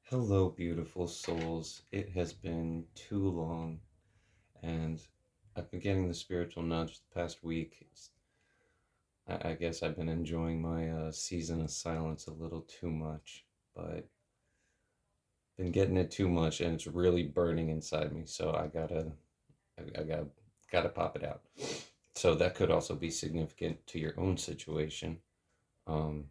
Hello, beautiful souls. It has been too long, and I've been getting the spiritual nudge the past week. I guess I've been enjoying my season of silence a little too much, but been getting it too much, and it's really burning inside me. So I gotta pop it out. So that could also be significant to your own situation. Um,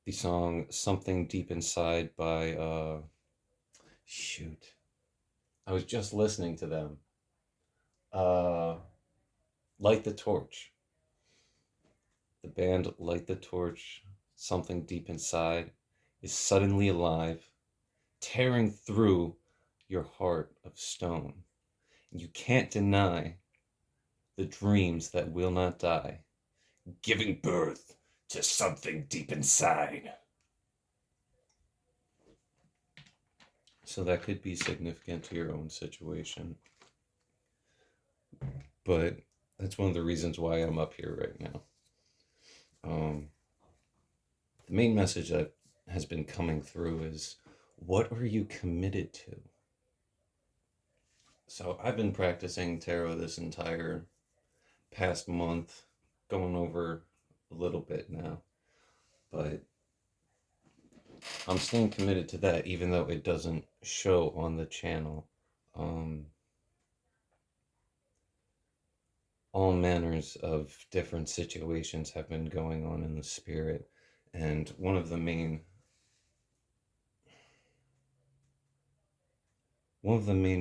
the song "Something Deep Inside" by shoot, I was just listening to them. Uh, Light the Torch. The band Light the Torch, something deep inside, is suddenly alive, tearing through your heart of stone. You can't deny the dreams that will not die, giving birth to something deep inside. So that could be significant to your own situation. But that's one of the reasons why I'm up here right now. Um, the main message that has been coming through is, what are you committed to? So I've been practicing tarot this entire past month, going over a little bit now, but I'm staying committed to that even though it doesn't show on the channel. Um, all manners of different situations have been going on in the spirit, and one of the main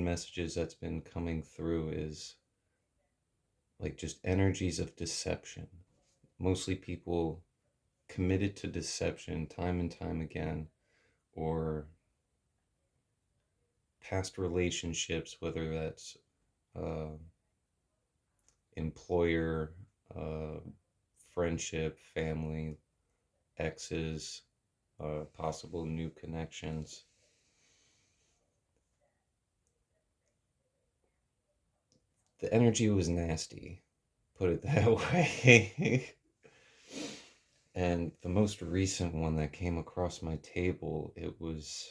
messages that's been coming through is like just energies of deception. Mostly people committed to deception time and time again, or past relationships, whether that's uh, employer, uh, friendship, family, exes, possible new connections. The energy was nasty, put it that way. And the most recent one that came across my table, it was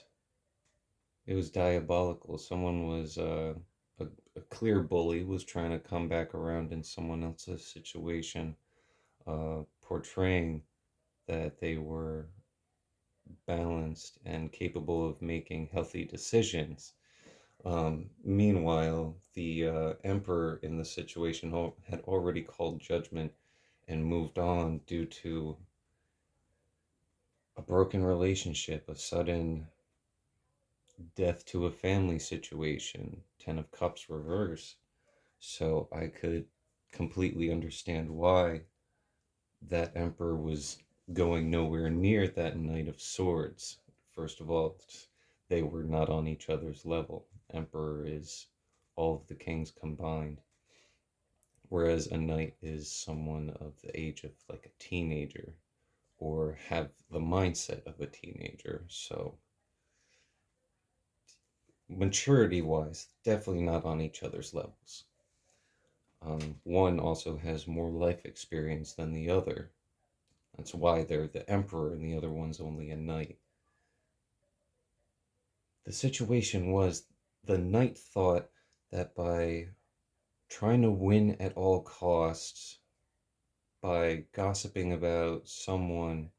diabolical. Someone was a, a clear bully was trying to come back around in someone else's situation, portraying that they were balanced and capable of making healthy decisions. Meanwhile, the emperor in the situation had already called judgment and moved on due to a broken relationship, a sudden death to a family situation, Ten of Cups reverse. So I could completely understand why that emperor was going nowhere near that Knight of Swords. First of all, they were not on each other's level. Emperor is all of the kings combined, whereas a knight is someone of the age of like a teenager or have the mindset of a teenager. So, maturity wise, definitely not on each other's levels. One also has more life experience than the other. That's why they're the emperor and the other one's only a knight. The situation was the knight thought that by trying to win at all costs, by gossiping about someone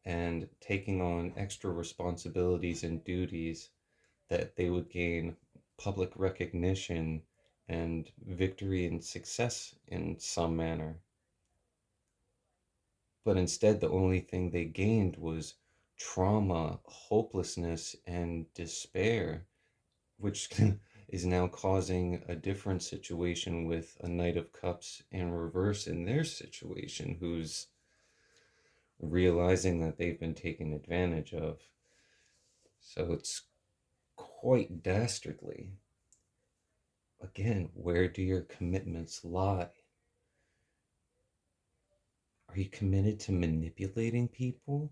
and taking on extra responsibilities and duties, that they would gain public recognition and victory and success in some manner. But instead, the only thing they gained was trauma, hopelessness, and despair, which is now causing a different situation with a Knight of Cups in reverse in their situation, who's realizing that they've been taken advantage of. So it's quite dastardly. Again, where do your commitments lie? Are you committed to manipulating people?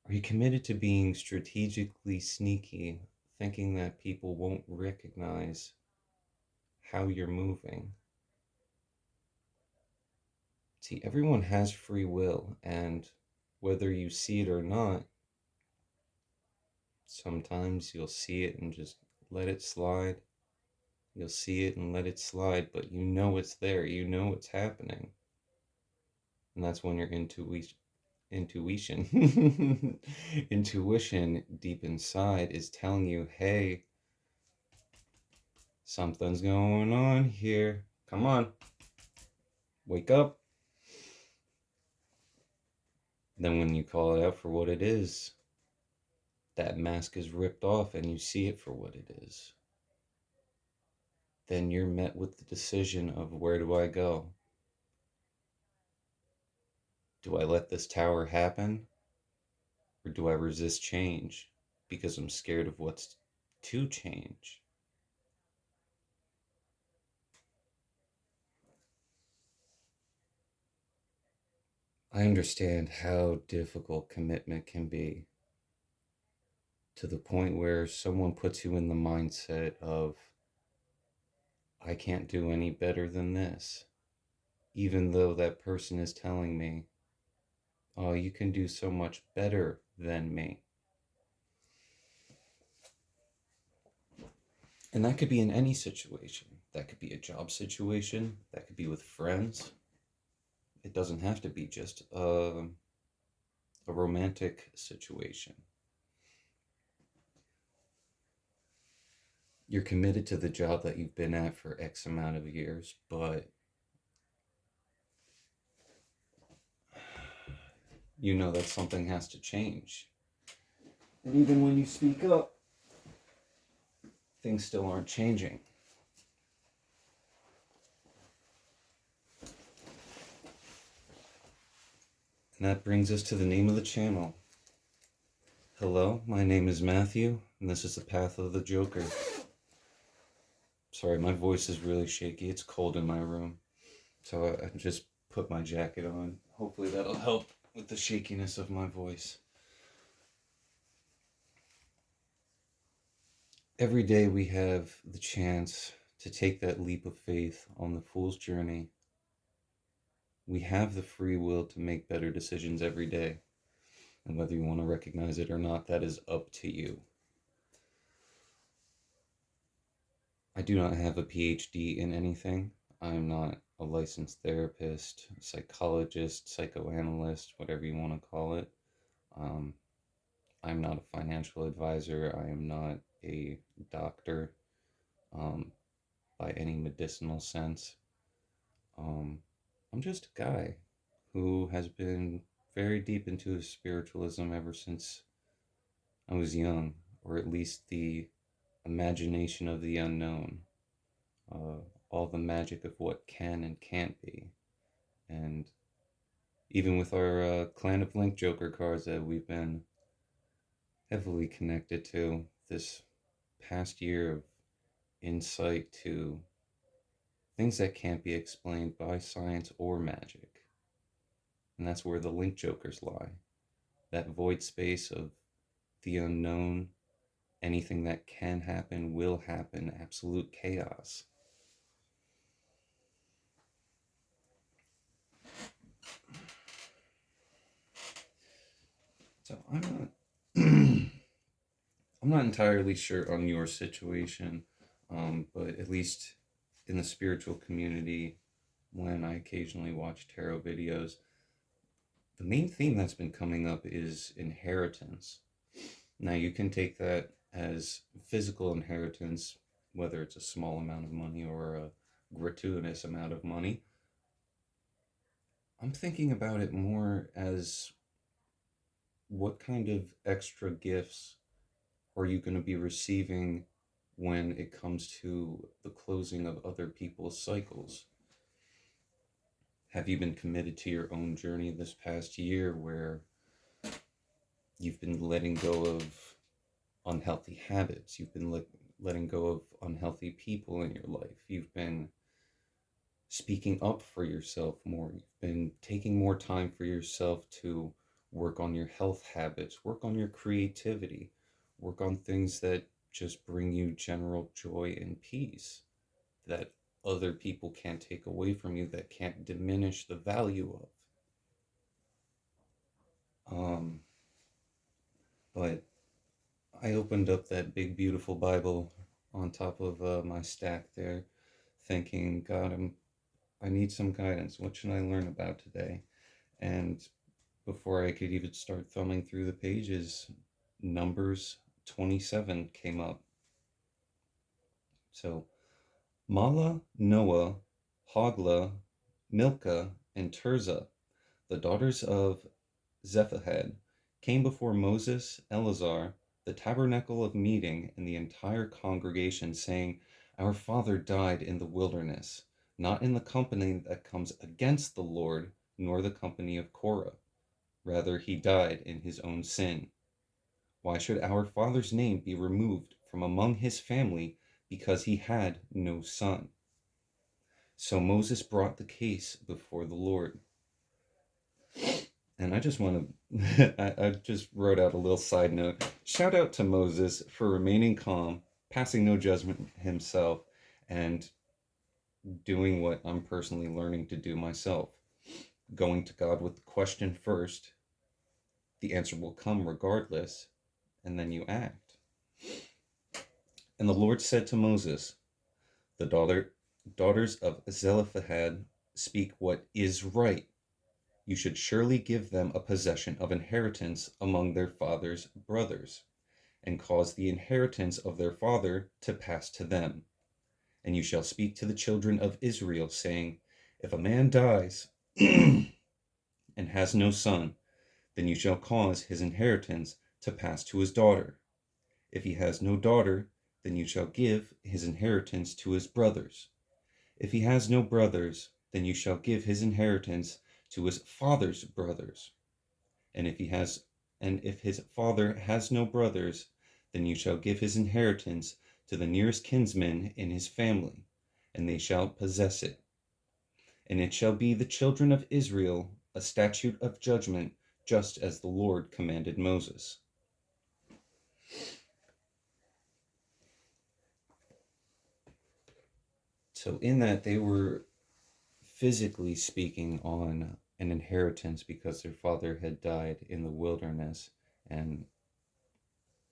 Are you committed to being strategically sneaky, thinking that people won't recognize how you're moving? See, everyone has free will, and whether you see it or not, sometimes you'll see it and just let it slide. You'll see it and let it slide, but you know it's there. You know it's happening. And that's when your intuition intuition deep inside is telling you, hey, something's going on here. Come on, wake up. Then when you call it out for what it is, that mask is ripped off and you see it for what it is. Then you're met with the decision of, where do I go? Do I let this tower happen? Or do I resist change because I'm scared of what's to change? I understand how difficult commitment can be, to the point where someone puts you in the mindset of, I can't do any better than this, even though that person is telling me, oh, you can do so much better than me. And that could be in any situation. That could be a job situation, that could be with friends. It doesn't have to be just a romantic situation. You're committed to the job that you've been at for X amount of years, but you know that something has to change. And even when you speak up, things still aren't changing. And that brings us to the name of the channel. Hello, my name is Matthew, and this is The Path of the Joker. Sorry, my voice is really shaky. It's cold in my room, so I just put my jacket on. Hopefully that'll help with the shakiness of my voice. Every day we have the chance to take that leap of faith on the fool's journey. We have the free will to make better decisions every day. And whether you want to recognize it or not, that is up to you. I do not have a PhD in anything. I'm not a licensed therapist, psychologist, psychoanalyst, whatever you want to call it. I'm not a financial advisor. I am not a doctor by any medicinal sense. I'm just a guy who has been very deep into his spiritualism ever since I was young, or at least the imagination of the unknown, all the magic of what can and can't be. And even with our Clan of Link Joker cards that we've been heavily connected to this past year of insight to things that can't be explained by science or magic. And that's where the Link Jokers lie. That void space of the unknown, anything that can happen will happen, absolute chaos. So I'm not I'm not entirely sure on your situation, but at least in the spiritual community, when I occasionally watch tarot videos, the main theme that's been coming up is inheritance. Now, you can take that as physical inheritance, whether it's a small amount of money or a gratuitous amount of money. I'm thinking about it more as, what kind of extra gifts are you going to be receiving when it comes to the closing of other people's cycles? Have you been committed to your own journey this past year, where you've been letting go of unhealthy habits? You've been letting go of unhealthy people in your life. You've been speaking up for yourself more. You've been taking more time for yourself to work on your health habits, work on your creativity, work on things that just bring you general joy and peace that other people can't take away from you, that can't diminish the value of. I opened up that big, beautiful Bible on top of my stack there, thinking, God, I need some guidance. What should I learn about today? And before I could even start thumbing through the pages, Numbers 27 came up. So, Mala, Noah, Hogla, Milcah, and Tirzah, the daughters of Zephahad, came before Moses, Eleazar, the tabernacle of meeting, and the entire congregation, saying, Our father died in the wilderness, not in the company that comes against the Lord, nor the company of Korah. Rather, he died in his own sin. Why should our father's name be removed from among his family because he had no son? So Moses brought the case before the Lord. And I just want to, I just wrote out a little side note. Shout out to Moses for remaining calm, passing no judgment himself, and doing what I'm personally learning to do myself. Going to God with the question first, the answer will come regardless, and then you act. And the Lord said to Moses, The daughters of Zelophehad speak what is right. You should surely give them a possession of inheritance among their father's brothers, and cause the inheritance of their father to pass to them. And you shall speak to the children of Israel, saying, If a man dies and has no son, then you shall cause his inheritance to pass to his daughter. If he has no daughter, then you shall give his inheritance to his brothers. If he has no brothers, then you shall give his inheritance to his father's brothers. And if his father has no brothers, then you shall give his inheritance to the nearest kinsman in his family, and they shall possess it. And it shall be the children of Israel a statute of judgment, just as the Lord commanded Moses. So in that they were physically speaking on an inheritance because their father had died in the wilderness. And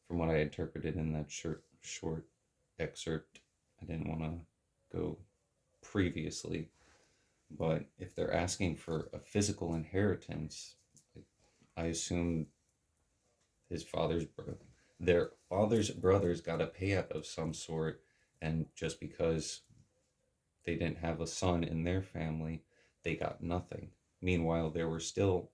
from what I interpreted in that short excerpt, I didn't want to go previously, but if they're asking for a physical inheritance, I assume their father's brothers got a payout of some sort, and just because they didn't have a son in their family, they got nothing. Meanwhile, there were still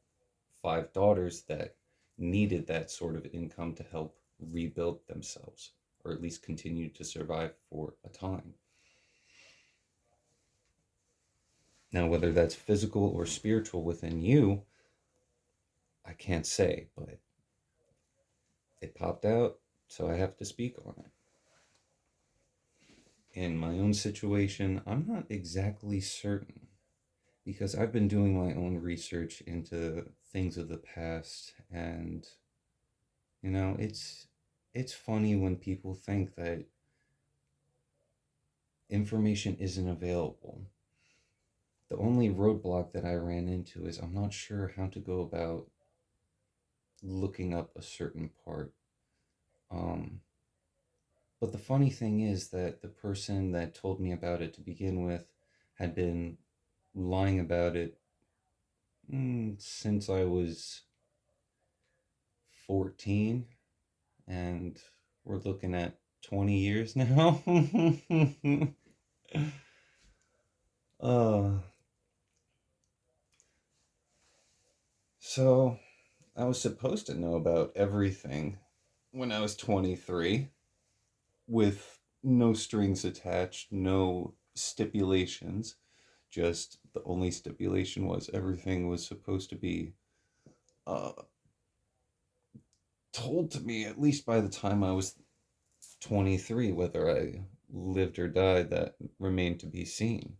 5 daughters that needed that sort of income to help rebuild themselves, or at least continue to survive for a time. Now, whether that's physical or spiritual within you, I can't say, but it popped out, so I have to speak on it. In my own situation, I'm not exactly certain because I've been doing my own research into things of the past, and it's funny when people think that information isn't available. The only roadblock that I ran into is I'm not sure how to go about looking up a certain part. But the funny thing is that the person that told me about it to begin with had been lying about it since I was 14, and we're looking at 20 years now. uh, so I was supposed to know about everything when I was 23, with no strings attached, no stipulations. Just the only stipulation was everything was supposed to be uh, told to me at least by the time I was 23. Whether I lived or died, that remained to be seen.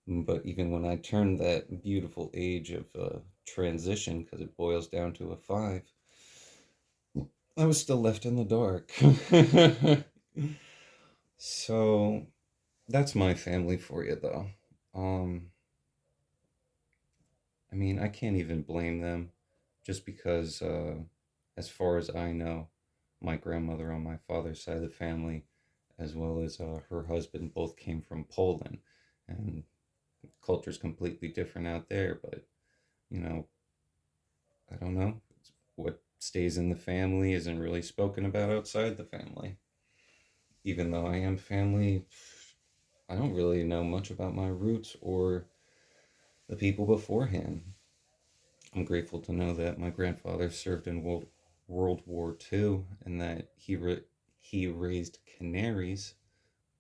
But even when I turned that beautiful age of transition, because it boils down to a 5, I was still left in the dark. So that's my family for you, though. Um, I mean, I can't even blame them, just because, as far as I know, my grandmother on my father's side of the family, as well as her husband, both came from Poland, and culture's completely different out there. But you know, I don't know. What stays in the family isn't really spoken about outside the family. Even though I am family, I don't really know much about my roots or the people beforehand. I'm grateful to know that my grandfather served in World War II and that he raised canaries,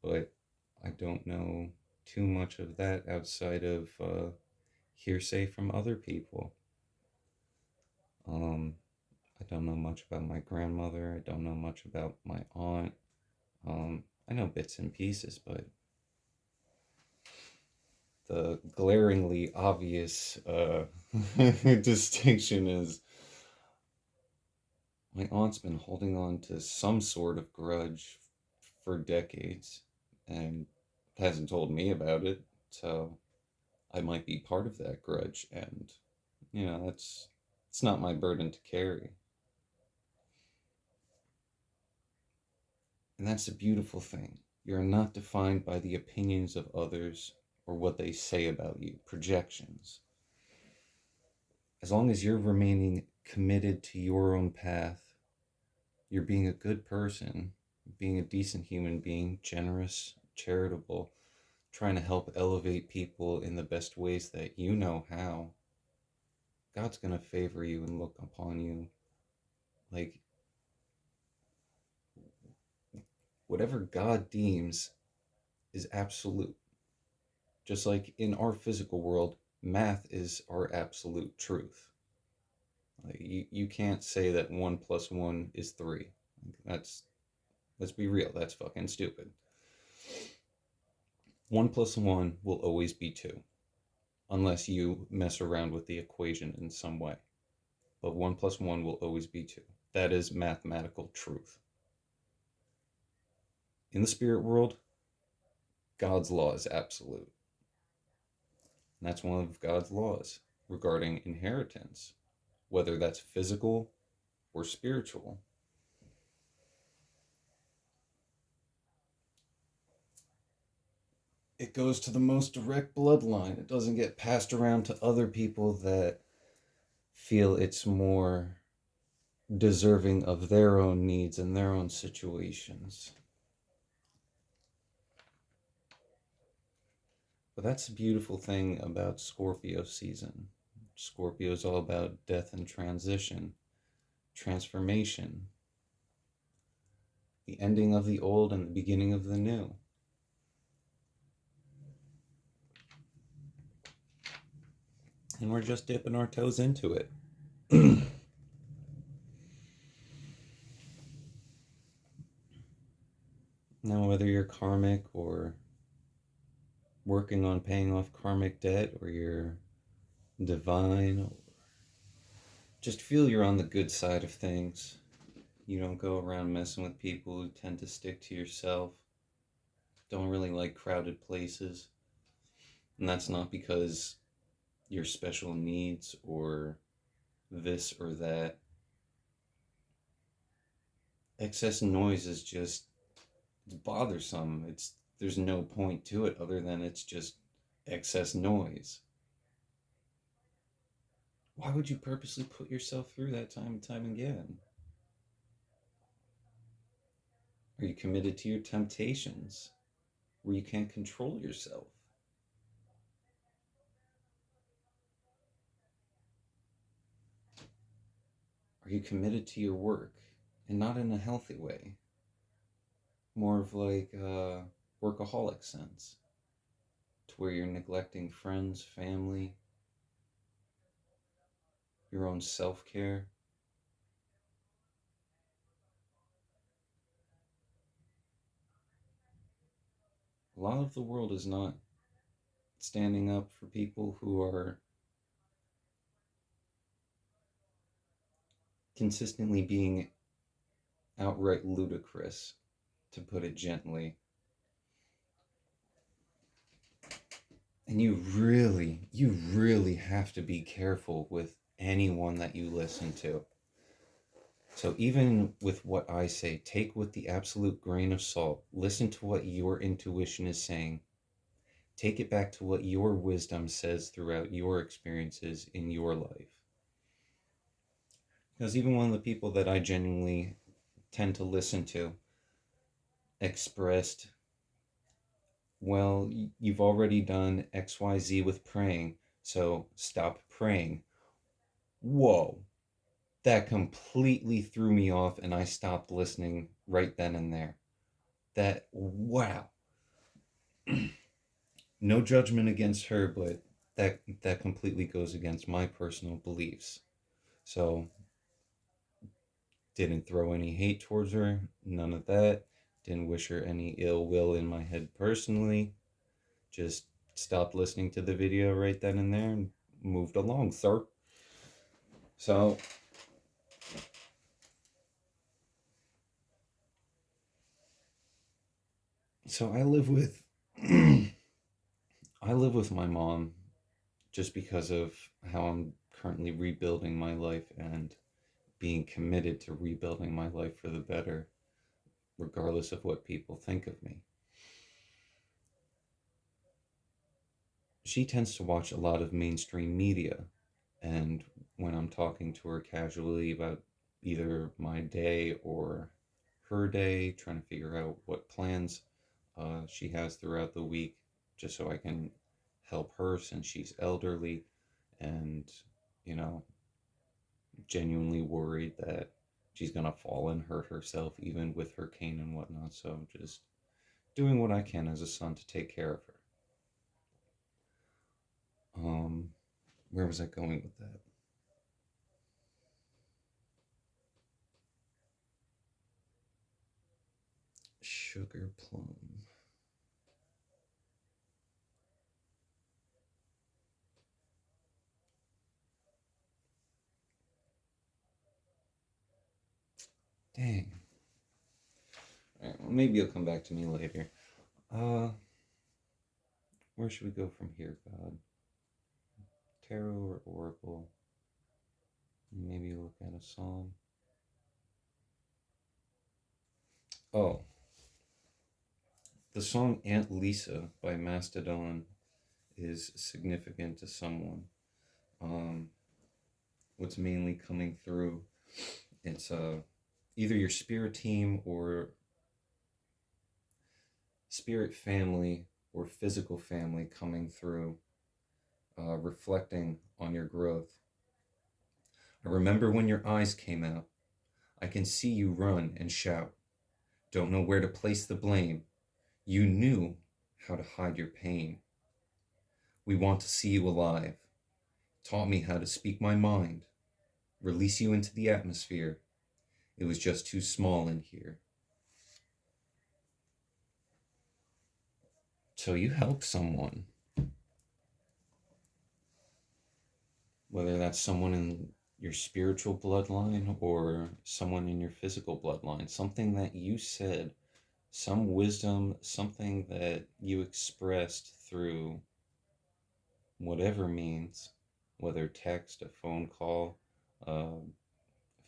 but I don't know too much of that outside of hearsay from other people. Um, I don't know much about my grandmother. I don't know much about my aunt. I know bits and pieces, but the glaringly obvious distinction is my aunt's been holding on to some sort of grudge for decades and hasn't told me about it, so I might be part of that grudge, and that's it's not my burden to carry. And that's a beautiful thing. You're not defined by the opinions of others or what they say about you, projections. As long as you're remaining committed to your own path, you're being a good person, being a decent human being, generous, charitable, trying to help elevate people in the best ways that you know how, God's going to favor you and look upon you like whatever God deems is absolute. Just like in our physical world, math is our absolute truth. Like you can't say that 1 plus 1 is 3. That's let's be real, that's fucking stupid. 1 plus 1 will always be 2, unless you mess around with the equation in some way. But 1 plus 1 will always be 2. That is mathematical truth. In the spirit world, God's law is absolute. And that's one of God's laws regarding inheritance, whether that's physical or spiritual. It goes to the most direct bloodline. It doesn't get passed around to other people that feel it's more deserving of their own needs and their own situations. But that's the beautiful thing about Scorpio season. Scorpio is all about death and transition, transformation, the ending of the old and the beginning of the new. And we're just dipping our toes into it. Now, whether you're karmic or working on paying off karmic debt, or you're divine, or just feel you're on the good side of things. You don't go around messing with people who tend to stick to yourself, don't really like crowded places. And that's not because your special needs or this or that. Excess noise is just it's bothersome. There's no point to it other than it's just excess noise. Why would you purposely put yourself through that time and time again? Are you committed to your temptations where you can't control yourself? Are you committed to your work and not in a healthy way? More of like a workaholic sense, to where you're neglecting friends, family, your own self care. A lot of the world is not standing up for people who are consistently being outright ludicrous, to put it gently. And you really have to be careful with anyone that you listen to. So even with what I say, take with the absolute grain of salt. Listen to what your intuition is saying. Take it back to what your wisdom says throughout your experiences in your life. Because even one of the people that I genuinely tend to listen to expressed, well, you've already done XYZ with praying, so stop praying. Whoa, that completely threw me off, and I stopped listening right then and there. That, wow. No judgment against her, but that completely goes against my personal beliefs. So, didn't throw any hate towards her, none of that. Didn't wish her any ill will in my head personally. Just stopped listening to the video right then and there and moved along, sir. So, I live with I live with my mom just because of how I'm currently rebuilding my life and being committed to rebuilding my life for the better, regardless of what people think of me. She tends to watch a lot of mainstream media, and when I'm talking to her casually about either my day or her day, trying to figure out what plans she has throughout the week, just so I can help her since she's elderly and, you know, genuinely worried that she's gonna fall and hurt herself, even with her cane and whatnot. So just doing what I can as a son to take care of her. Um, where was I going with that? Sugar plum. Dang. All right, well, maybe you'll come back to me later. Uh, where should we go from here, God? Tarot or oracle? Maybe look at a song. Oh, the song Aunt Lisa by Mastodon is significant to someone. Um, what's mainly coming through, it's either your spirit team or spirit family or physical family coming through, reflecting on your growth. I remember when your eyes came out. I can see you run and shout. Don't know where to place the blame. You knew how to hide your pain. We want to see you alive. Taught me how to speak my mind. Release you into the atmosphere. It was just too small in here. So you help someone, whether that's someone in your spiritual bloodline or someone in your physical bloodline, something that you said, some wisdom, something that you expressed through whatever means, whether text, a phone call, uh,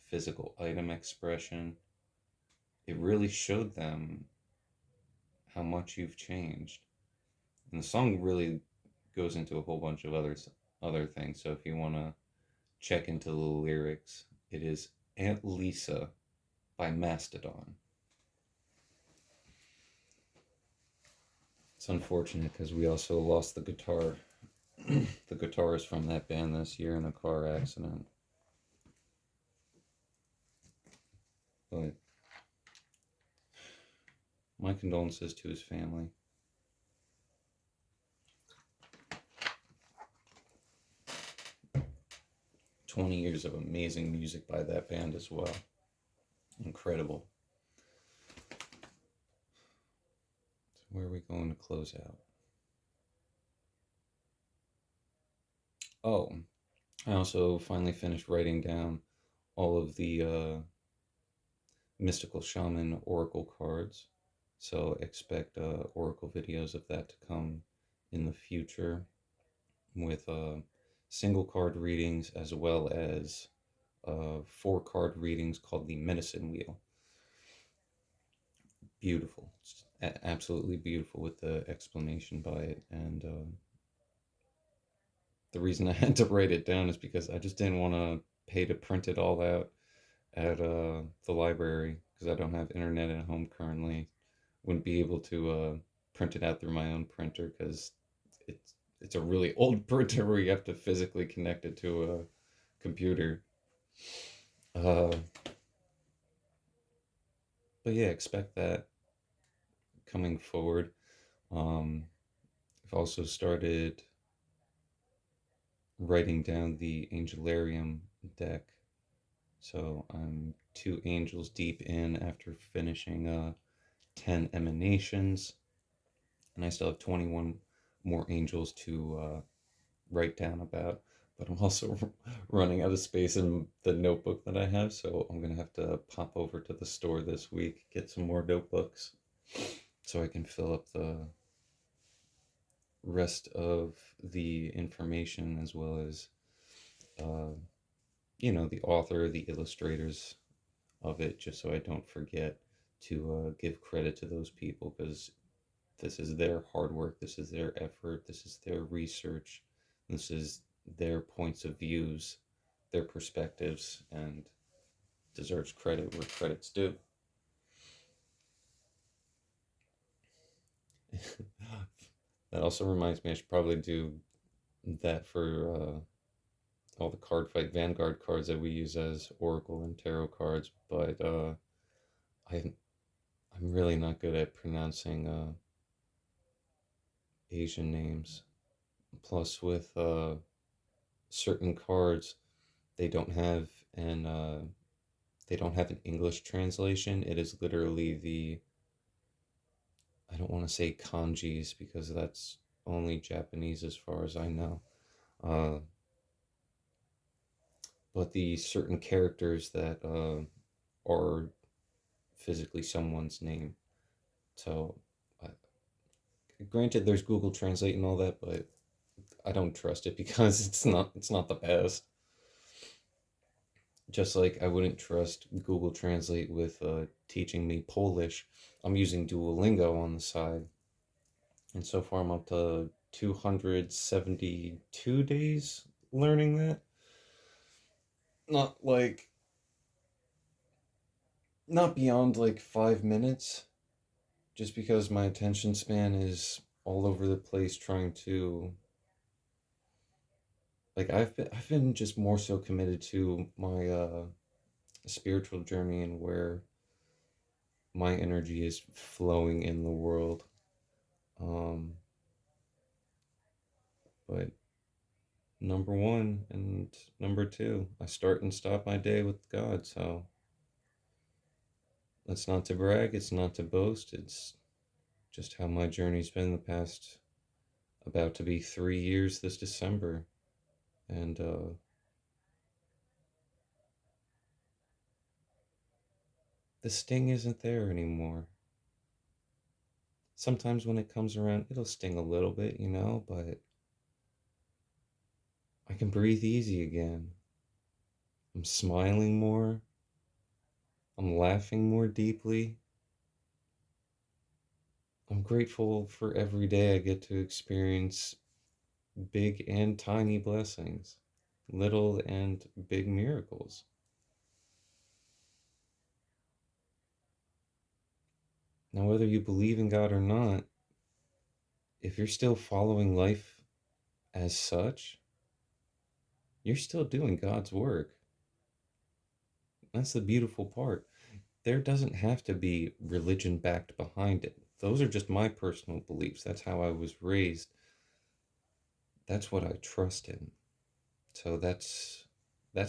physical item expression, it really showed them how much you've changed. And the song really goes into a whole bunch of other things. So if you want to check into the lyrics, it is Aunt Lisa by Mastodon. It's unfortunate because we also lost the guitar, the guitarist from that band this year in a car accident. But my condolences to his family. 20 years of amazing music by that band as well. Incredible. So where are we going to close out? Oh, I also finally finished writing down all of the mystical shaman oracle cards. So expect oracle videos of that to come in the future with single card readings as well as 4 card readings called the Medicine Wheel. Beautiful, absolutely beautiful with the explanation by it. And the reason I had to write it down is because I just didn't want to pay to print it all out at the library because I don't have internet at home currently. Wouldn't be able to print it out through my own printer because it's a really old printer where you have to physically connect it to a computer. Uh, but yeah, expect that coming forward. Um, I've also started writing down the Angelarium deck. So I'm 2 angels deep in after finishing 10 emanations, and I still have 21 more angels to write down about. But I'm also running out of space in the notebook that I have, so I'm gonna have to pop over to the store this week, get some more notebooks, so I can fill up the rest of the information as well as, uh, the author, the illustrators of it, just so I don't forget to give credit to those people because this is their hard work, this is their effort, this is their research, this is their points of views, their perspectives, and deserves credit where credit's due. That also reminds me I should probably do that for all the card fight Vanguard cards that we use as Oracle and Tarot cards, but I I'm really not good at pronouncing Asian names. Plus, with certain cards, they don't have an they don't have an English translation. It is literally the, I don't want to say kanjis because that's only Japanese as far as I know. Uh, but the certain characters that are physically someone's name. So, uh, granted, there's Google Translate and all that, but I don't trust it because it's not the best. Just like I wouldn't trust Google Translate with teaching me Polish. I'm using Duolingo on the side, and so far I'm up to 272 days learning that. Not like, not beyond like 5 minutes, just because my attention span is all over the place trying to, like, I've been just more so committed to my spiritual journey and where my energy is flowing in the world. Um, but number one and number two, I start and stop my day with God. So it's not to brag, it's not to boast, it's just how my journey's been the past about to be 3 years this December. And the sting isn't there anymore. Sometimes when it comes around, it'll sting a little bit, but I can breathe easy again. I'm smiling more. I'm laughing more deeply. I'm grateful for every day I get to experience big and tiny blessings, little and big miracles. Now, whether you believe in God or not, if you're still following life as such, you're still doing God's work. That's the beautiful part. There doesn't have to be religion backed behind it. Those are just my personal beliefs. That's how I was raised. That's what I trust in. So that's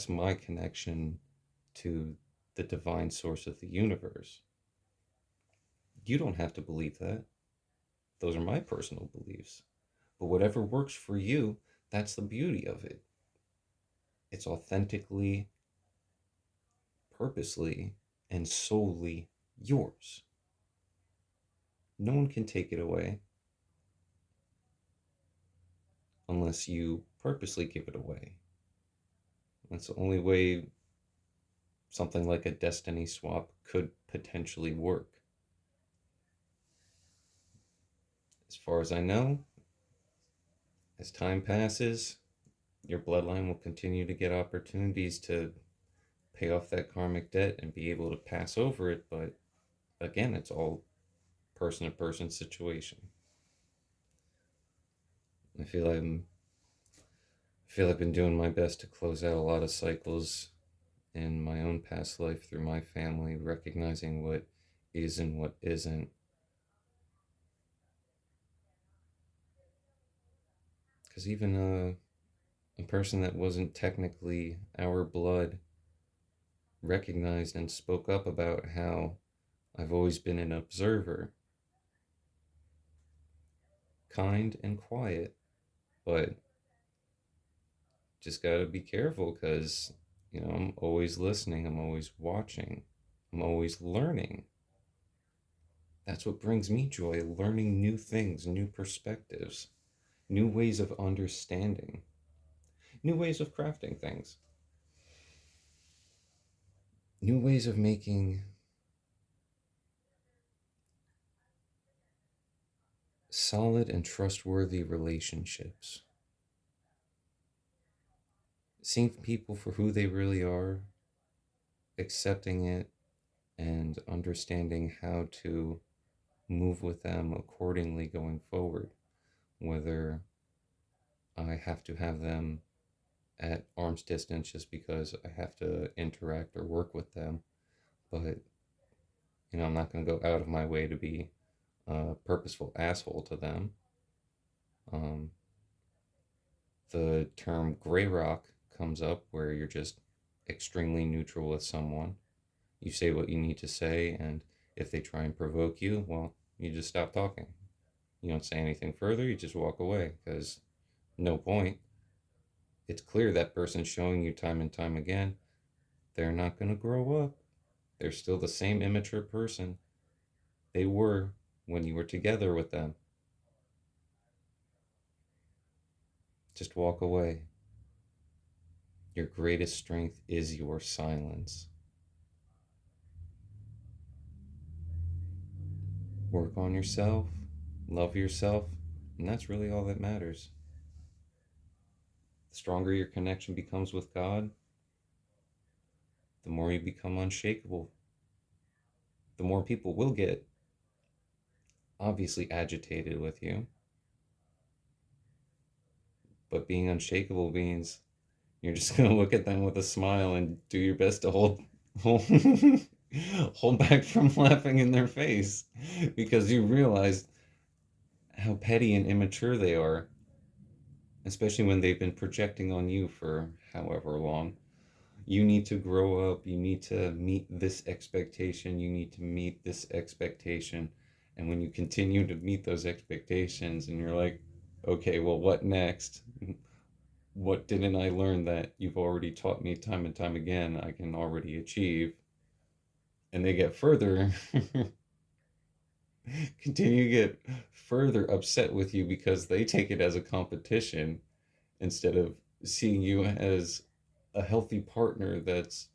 my connection to the divine source of the universe. You don't have to believe that. Those are my personal beliefs. But whatever works for you, that's the beauty of it. It's authentically, purposely, and solely yours. No one can take it away unless you purposely give it away. That's the only way something like a destiny swap could potentially work. As far as I know, as time passes, your bloodline will continue to get opportunities to pay off that karmic debt and be able to pass over it, but again, it's all person to person situation. I feel I'm I feel I've been doing my best to close out a lot of cycles in my own past life through my family, recognizing what is and what isn't. Because even a person that wasn't technically our blood recognized and spoke up about how I've always been an observer, kind and quiet, but just gotta be careful because, I'm always listening, I'm always watching, I'm always learning. That's what brings me joy, learning new things, new perspectives, new ways of understanding, new ways of crafting things, new ways of making solid and trustworthy relationships. Seeing people for who they really are, accepting it, and understanding how to move with them accordingly going forward. Whether I have to have them at arm's distance just because I have to interact or work with them, but I'm not going to go out of my way to be a purposeful asshole to them. Um, the term gray rock comes up where you're just extremely neutral with someone. You say what you need to say, and if they try and provoke you, well, you just stop talking. You don't say anything further, you just walk away because no point. It's clear that person's showing you time and time again they're not going to grow up. They're still the same immature person they were when you were together with them. Just walk away. Your greatest strength is your silence. Work on yourself, love yourself, and that's really all that matters. The stronger your connection becomes with God, the more you become unshakable. The more people will get obviously agitated with you, but being unshakable means you're just going to look at them with a smile and do your best to hold, hold back from laughing in their face because you realize how petty and immature they are, especially when they've been projecting on you for however long. You need to grow up, you need to meet this expectation, you need to meet this expectation. And when you continue to meet those expectations and you're like, okay, well, what next? What didn't I learn that you've already taught me time and time again I can already achieve? And they get further, continue to get further upset with you because they take it as a competition instead of seeing you as a healthy partner that's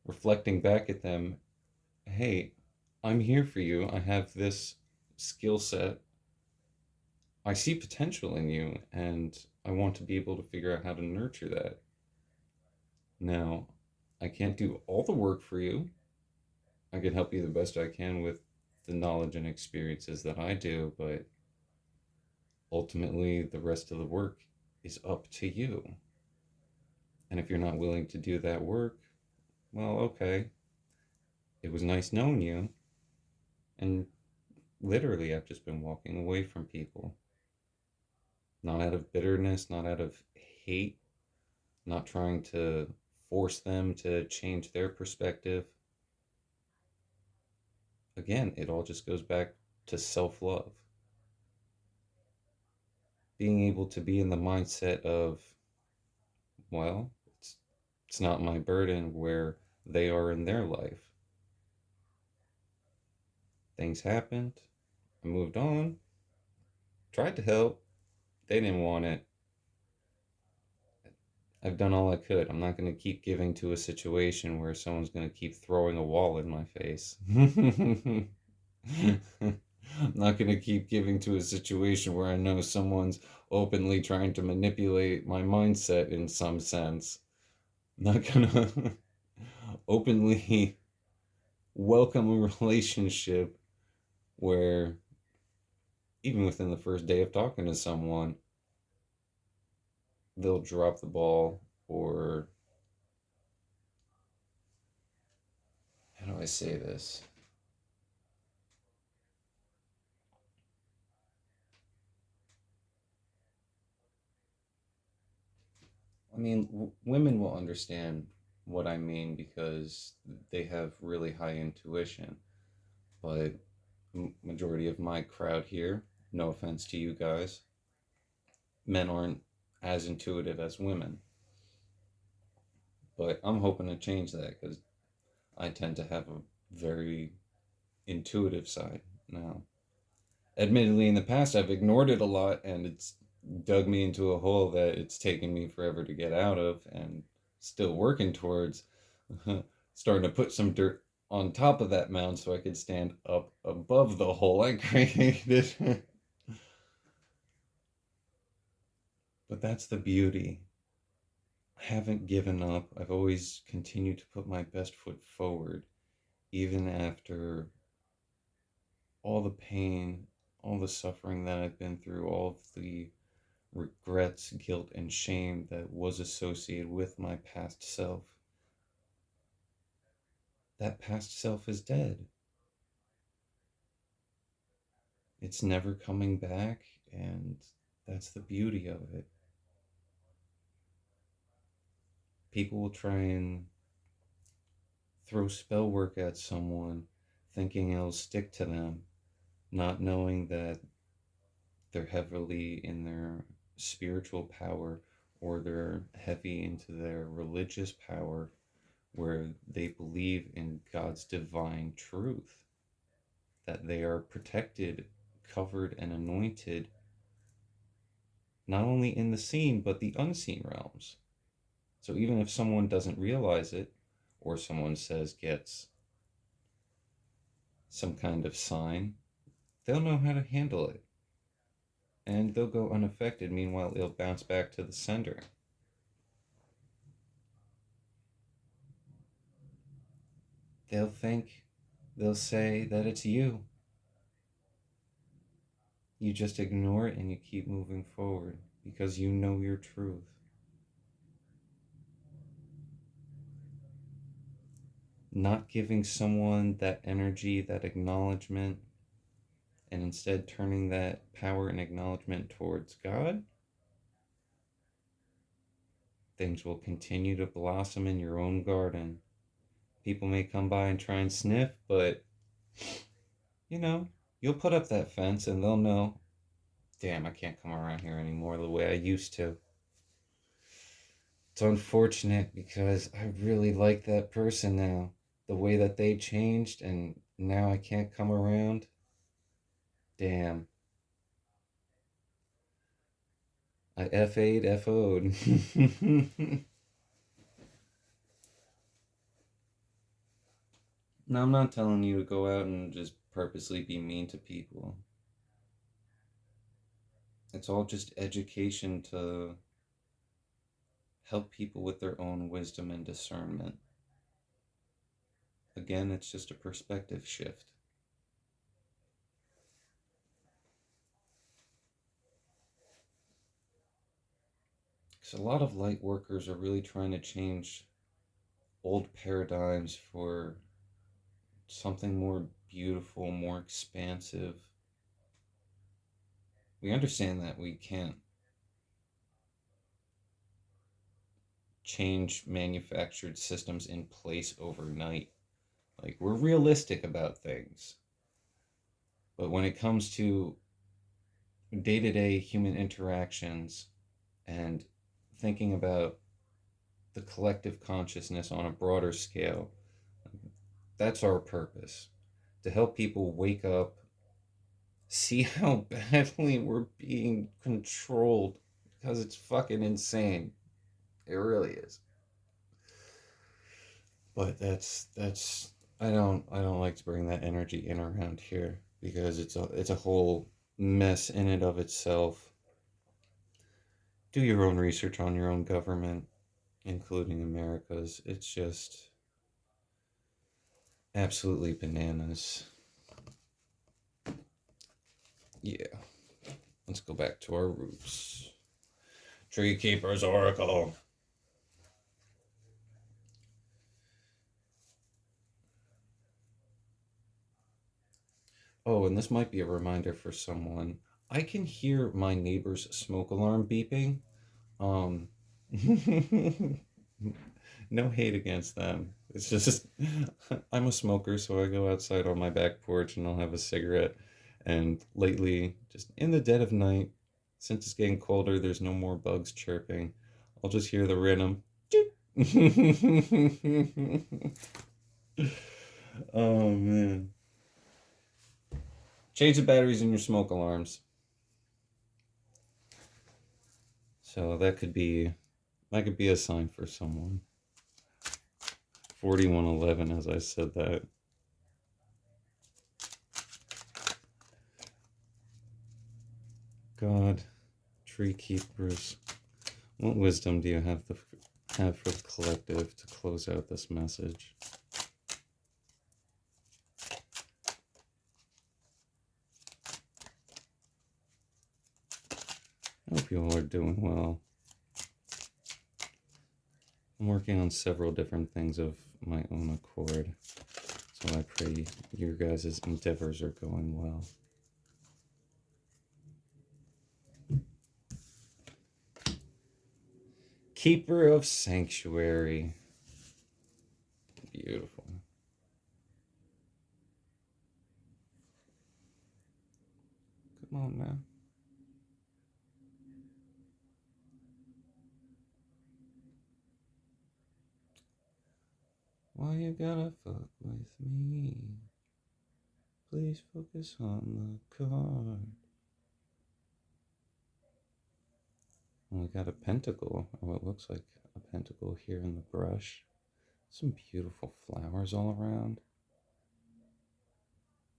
reflecting back at them, hey, I'm here for you. I have this skill set. I see potential in you, and I want to be able to figure out how to nurture that. Now, I can't do all the work for you. I can help you the best I can with the knowledge and experiences that I do, but ultimately, the rest of the work is up to you. And if you're not willing to do that work, well, okay. It was nice knowing you. And literally, I've just been walking away from people. Not out of bitterness, not out of hate, not trying to force them to change their perspective. Again, it all just goes back to self love. Being able to be in the mindset of, well, it's not my burden where they are in their life. Things happened. I moved on, tried to help. They didn't want it. I've done all I could. I'm not going to keep giving to a situation where someone's going to keep throwing a wall in my face. I'm not going to keep giving to a situation where I know someone's openly trying to manipulate my mindset in some sense. I'm not going to openly welcome a relationship where, even within the first day of talking to someone, they'll drop the ball, or how do I say this? I mean, women will understand what I mean because they have really high intuition. But majority of my crowd here, no offense to you guys, men aren't as intuitive as women. But I'm hoping to change that because I tend to have a very intuitive side now. Admittedly, in the past, I've ignored it a lot, and it's dug me into a hole that it's taken me forever to get out of, and still working towards starting to put some dirt on top of that mound so I could stand up above the hole I created. But that's the beauty. I haven't given up. I've always continued to put my best foot forward, even after all the pain, all the suffering that I've been through, all of the regrets, guilt, and shame that was associated with my past self. That past self is dead. It's never coming back, and that's the beauty of it. People will try and throw spell work at someone thinking it'll stick to them, not knowing that they're heavily in their spiritual power, or they're heavy into their religious power, where they believe in God's divine truth, that they are protected, covered, and anointed, not only in the seen but the unseen realms. So even if someone doesn't realize it, or someone says gets some kind of sign, they'll know how to handle it, and they'll go unaffected. Meanwhile, it'll bounce back to the sender. They'll think, they'll say that it's you. You just ignore it and you keep moving forward because you know your truth. Not giving someone that energy, that acknowledgement, and instead turning that power and acknowledgement towards God, things will continue to blossom in your own garden. People may come by and try and sniff, but you know, you'll put up that fence and they'll know, damn, I can't come around here anymore the way I used to. It's unfortunate because I really like that person now. The way that they changed, and now I can't come around. Damn. I F8, FO'd. Now, I'm not telling you to go out and just purposely be mean to people. It's all just education to help people with their own wisdom and discernment. Again, it's just a perspective shift. Because a lot of light workers are really trying to change old paradigms for something more beautiful, more expansive. We understand that we can't change manufactured systems in place overnight. Like, we're realistic about things. But when it comes to day to day human interactions and thinking about the collective consciousness on a broader scale, that's our purpose. To help people wake up, see how badly we're being controlled, because it's fucking insane. It really is. But I don't like to bring that energy in around here because it's a whole mess in and of itself. Do your own research on your own government, including America's. It's just absolutely bananas. Yeah, let's go back to our roots. Tree Keeper's Oracle. Oh, and this might be a reminder for someone. I can hear my neighbor's smoke alarm beeping. Um, no hate against them. It's just I'm a smoker, so I go outside on my back porch and I'll have a cigarette. And lately, just in the dead of night, since it's getting colder, there's no more bugs chirping. I'll just hear the rhythm. Oh man. Change the batteries in your smoke alarms. So that could be a sign for someone. 4111 as I said that. God, tree keepers, what wisdom do you have for the collective to close out this message? I hope you all are doing well. I'm working on several different things of my own accord, so I pray your guys' endeavors are going well. Keeper of Sanctuary. Beautiful. Come on now. Why you gotta fuck with me? Please focus on the card. Well, we got a pentacle, or what looks like a pentacle here in the brush. Some beautiful flowers all around.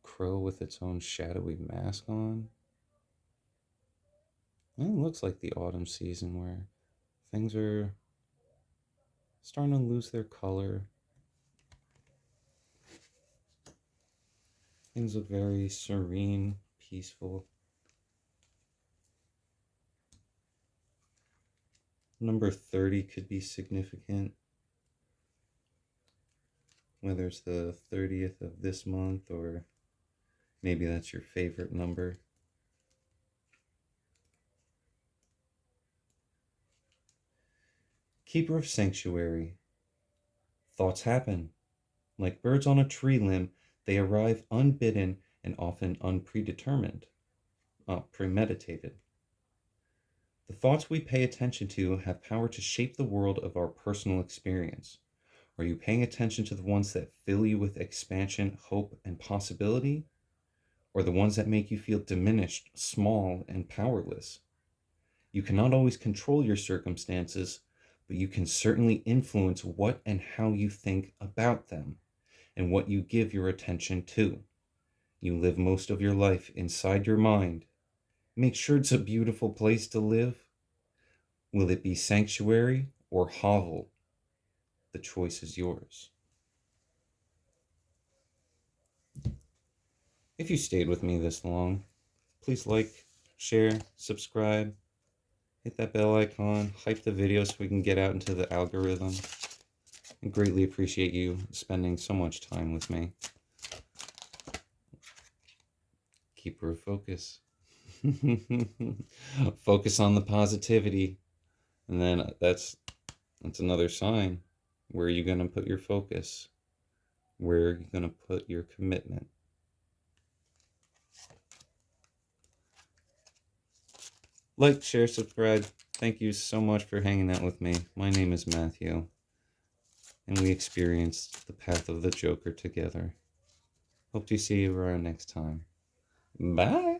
Crow with its own shadowy mask on. And it looks like the autumn season where things are starting to lose their color. Things look very serene, peaceful. Number 30 could be significant. Whether it's the 30th of this month or maybe that's your favorite number. Keeper of Sanctuary. Thoughts happen. Like birds on a tree limb, they arrive unbidden and often unpredetermined, premeditated. The thoughts we pay attention to have power to shape the world of our personal experience. Are you paying attention to the ones that fill you with expansion, hope, and possibility? Or the ones that make you feel diminished, small, and powerless? You cannot always control your circumstances, but you can certainly influence what and how you think about them and what you give your attention to. You live most of your life inside your mind. Make sure it's a beautiful place to live. Will it be sanctuary or hovel? The choice is yours. If you stayed with me this long, please like, share, subscribe, hit that bell icon, hype the video so we can get out into the algorithm. I greatly appreciate you spending so much time with me. Keeper of focus. Focus on the positivity. And then that's another sign. Where are you going to put your focus? Where are you going to put your commitment? Like, share, subscribe. Thank you so much for hanging out with me. My name is Matthew, and we experienced the path of the Joker together. Hope to see you around next time. Bye!